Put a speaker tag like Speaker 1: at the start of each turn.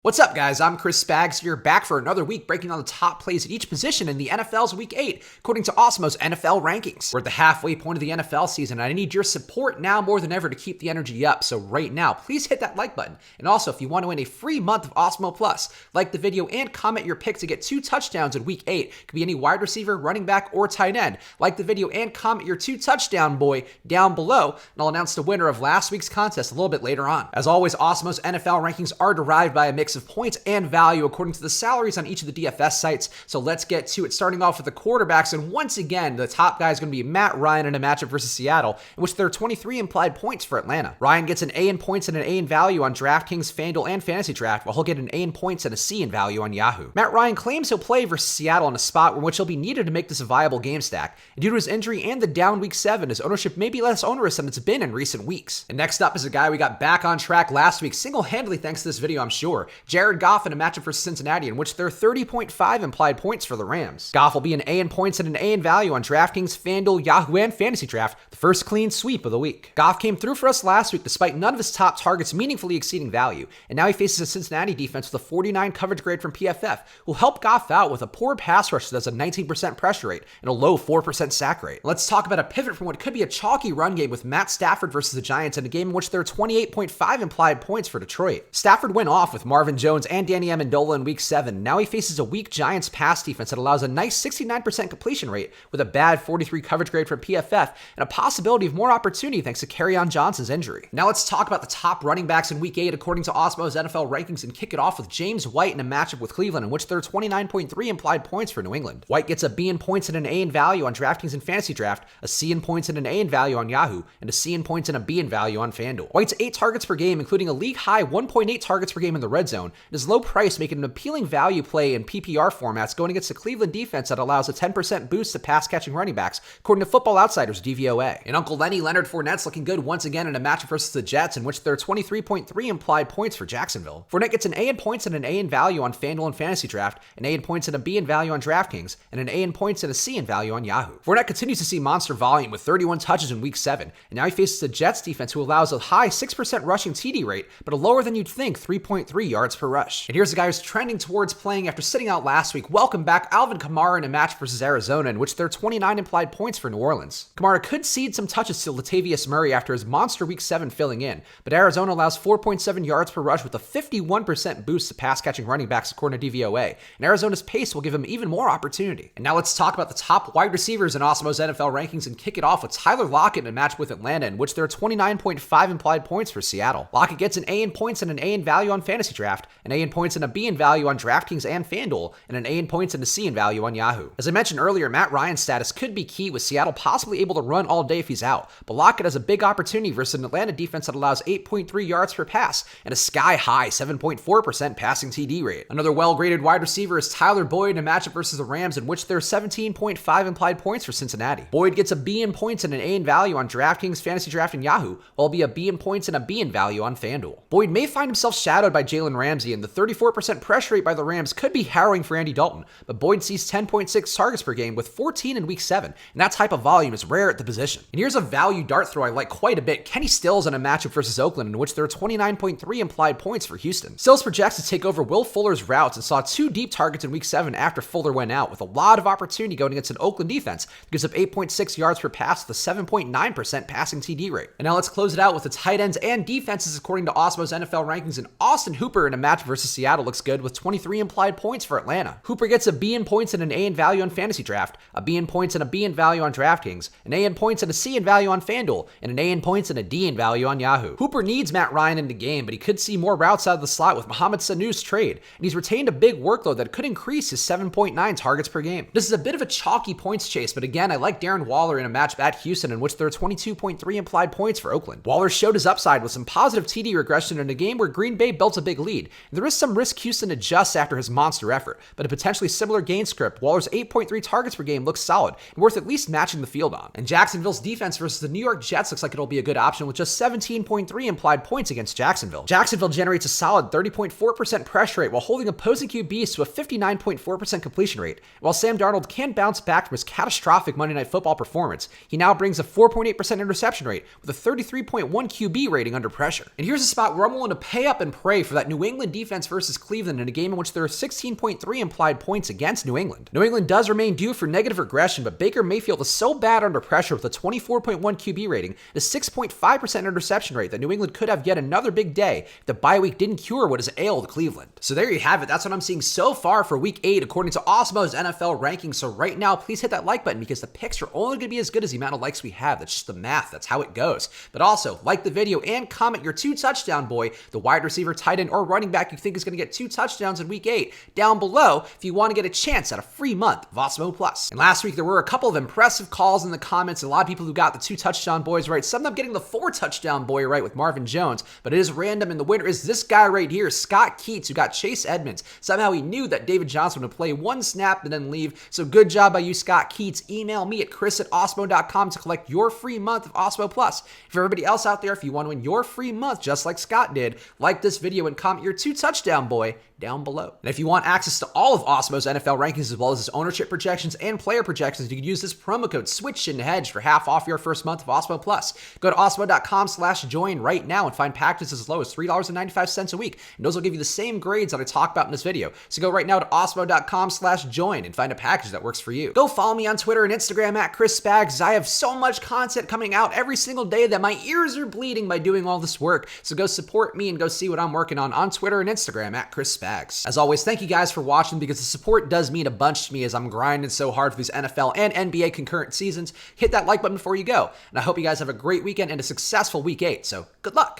Speaker 1: What's up, guys? I'm Chris Spags here, back for another week breaking down the top plays at each position in the NFL's Week 8, according to Awesemo'S NFL rankings. We're at the halfway point of the NFL season, and I need your support now more than ever to keep the energy up. So right now, please hit that like button. And also, if you want to win a free month of Awesemo Plus, like the video and comment your pick to get 2 touchdowns in Week 8. Could be any wide receiver, running back, or tight end. Like the video and comment your 2 touchdown boy down below, and I'll announce the winner of last week's contest a little bit later on. As always, Awesemo'S NFL rankings are derived by a mix of points and value according to the salaries on each of the DFS sites. So let's get to it, starting off with the quarterbacks. And once again, the top guy is going to be Matt Ryan in a matchup versus Seattle, in which there are 23 implied points for Atlanta. Ryan gets an A in points and an A in value on Draftkings, Fanduel, and Fantasy Draft, while he'll get an A in points and a C in value on Yahoo. Matt Ryan claims he'll play versus Seattle in a spot in which he'll be needed to make this a viable game stack. And due to his injury and the down Week 7, his ownership may be less onerous than it's been in recent weeks. And next up is a guy we got back on track last week, single-handedly thanks to this video, I'm sure. Jared Goff in a matchup versus Cincinnati, in which there are 30.5 implied points for the Rams. Goff will be an A in points and an A in value on Draftkings, Fanduel, Yahoo, and Fantasy Draft, the first clean sweep of the week. Goff came through for us last week despite none of his top targets meaningfully exceeding value, and now he faces a Cincinnati defense with a 49 coverage grade from PFF, who will help Goff out with a poor pass rush that has a 19% pressure rate and a low 4% sack rate. Let's talk about a pivot from what could be a chalky run game with Matt Stafford versus the Giants in a game in which there are 28.5 implied points for Detroit. Stafford went off with Marvin Jones and Danny Amendola in Week 7. Now he faces a weak Giants pass defense that allows a nice 69% completion rate with a bad 43 coverage grade from PFF and a possibility of more opportunity thanks to Kerryon Johnson's injury. Now let's talk about the top running backs in Week 8 according to Awesemo'S NFL rankings and kick it off with James White in a matchup with Cleveland, in which there are 29.3 implied points for New England. White gets a B in points and an A in value on Draftkings and Fantasy Draft, a C in points and an A in value on Yahoo, and a C in points and a B in value on Fanduel. White's 8 targets per game, including a league-high 1.8 targets per game in the red zone, and his low price make it an appealing value play in PPR formats going against the Cleveland defense that allows a 10% boost to pass-catching running backs, according to Football Outsiders DVOA. And Uncle Lenny, Leonard Fournette's looking good once again in a matchup versus the Jets, in which there are 23.3 implied points for Jacksonville. Fournette gets an A in points and an A in value on Fanduel and Fantasy Draft, an A in points and a B in value on Draftkings, and an A in points and a C in value on Yahoo. Fournette continues to see monster volume with 31 touches in Week 7, and now he faces the Jets defense who allows a high 6% rushing TD rate, but a lower than you'd think 3.3 yards per rush. And here's a guy who's trending towards playing after sitting out last week. Welcome back, Alvin Kamara in a match versus Arizona, in which there are 29 implied points for New Orleans. Kamara could cede some touches to Latavius Murray after his monster Week 7 filling in, but Arizona allows 4.7 yards per rush with a 51% boost to pass-catching running backs according to DVOA, and Arizona's pace will give him even more opportunity. And now let's talk about the top wide receivers in Awesemo'S NFL rankings and kick it off with Tyler Lockett in a match with Atlanta, in which there are 29.5 implied points for Seattle. Lockett gets an A in points and an A in value on Fantasy Draft, an A in points and a B in value on Draftkings and Fanduel, and an A in points and a C in value on Yahoo. As I mentioned earlier, Matt Ryan's status could be key, with Seattle possibly able to run all day if he's out, but Lockett has a big opportunity versus an Atlanta defense that allows 8.3 yards per pass and a sky-high 7.4% passing TD rate. Another well-graded wide receiver is Tyler Boyd in a matchup versus the Rams, in which there are 17.5 implied points for Cincinnati. Boyd gets a B in points and an A in value on Draftkings, Fantasy Draft, and Yahoo, while it'll be a B in points and a B in value on Fanduel. Boyd may find himself shadowed by Jalen Ramsey, and the 34% pressure rate by the Rams could be harrowing for Andy Dalton, but Boyd sees 10.6 targets per game with 14 in Week 7, and that type of volume is rare at the position. And here's a value dart throw I like quite a bit. Kenny Stills in a matchup versus Oakland, in which there are 29.3 implied points for Houston. Stills projects to take over Will Fuller's routes and saw 2 deep targets in Week 7 after Fuller went out, with a lot of opportunity going against an Oakland defense that gives up 8.6 yards per pass with a 7.9% passing TD rate. And now let's close it out with the tight ends and defenses according to Awesemo'S NFL rankings, and Austin Hooper in a match versus Seattle looks good with 23 implied points for Atlanta. Hooper gets a B in points and an A in value on Fantasy Draft, a B in points and a B in value on Draftkings, an A in points and a C in value on Fanduel, and an A in points and a D in value on Yahoo. Hooper needs Matt Ryan in the game, but he could see more routes out of the slot with Mohamed Sanu's trade, and he's retained a big workload that could increase his 7.9 targets per game. This is a bit of a chalky points chase, but again, I like Darren Waller in a match at Houston, in which there are 22.3 implied points for Oakland. Waller showed his upside with some positive TD regression in a game where Green Bay built a big lead, and there is some risk Houston adjusts after his monster effort, but a potentially similar gain script, Waller's 8.3 targets per game looks solid and worth at least matching the field on. And Jacksonville's defense versus the New York Jets looks like it'll be a good option with just 17.3 implied points against Jacksonville. Jacksonville generates a solid 30.4% pressure rate while holding opposing QBs to a 59.4% completion rate. While Sam Darnold can bounce back from his catastrophic Monday Night Football performance, he now brings a 4.8% interception rate with a 33.1 QB rating under pressure. And here's a spot where I'm willing to pay up and pray for that New England defense versus Cleveland in a game in which there are 16.3 implied points against New England. New England does remain due for negative regression, but Baker Mayfield is so bad under pressure with a 24.1 QB rating, a 6.5% interception rate that New England could have yet another big day if the bye week didn't cure what has ailed Cleveland. So there you have it. That's what I'm seeing so far for week 8 according to Awesemo'S NFL rankings. So right now, please hit that like button because the picks are only going to be as good as the amount of likes we have. That's just the math. That's how it goes. But also, like the video and comment your 2-touchdown boy, the wide receiver, tight end, or running back you think is going to get 2 touchdowns in week 8 down below if you want to get a chance at a free month of Awesemo'S. And last week, there were a couple of impressive calls in the comments. A lot of people who got the 2-touchdown boys right. Some of them getting the 4-touchdown boy right with Marvin Jones. But it is random, and the winner is this guy right here, Scott Keats, who got Chase Edmonds. Somehow he knew that David Johnson would play 1 snap and then leave. So good job by you, Scott Keats. Email me at chris@awesemo.com to collect your free month of Awesemo+. For everybody else out there, if you want to win your free month just like Scott did, like this video and comment your 2-touchdown boy down below. And if you want access to all of Awesemo'S NFL rankings as well as his ownership projections and player projections, you can use this promo code SWITCHANDHEDGE for half off your first month of Awesemo+. Go to awesemo.com/join right now and find packages as low as $3.95 a week. And those will give you the same grades that I talk about in this video. So go right now to awesemo.com/join and find a package that works for you. Go follow me on Twitter and Instagram at Chris Spags. I have so much content coming out every single day that my ears are bleeding by doing all this work. So go support me and go see what I'm working on Twitter and Instagram at Chris Spags. As always, thank you guys for watching because the support does mean a bunch to me as I'm grinding so hard for these NFL and NBA concurrent seasons. Hit that like button before you go. And I hope you guys have a great weekend and a successful week 8. So good luck.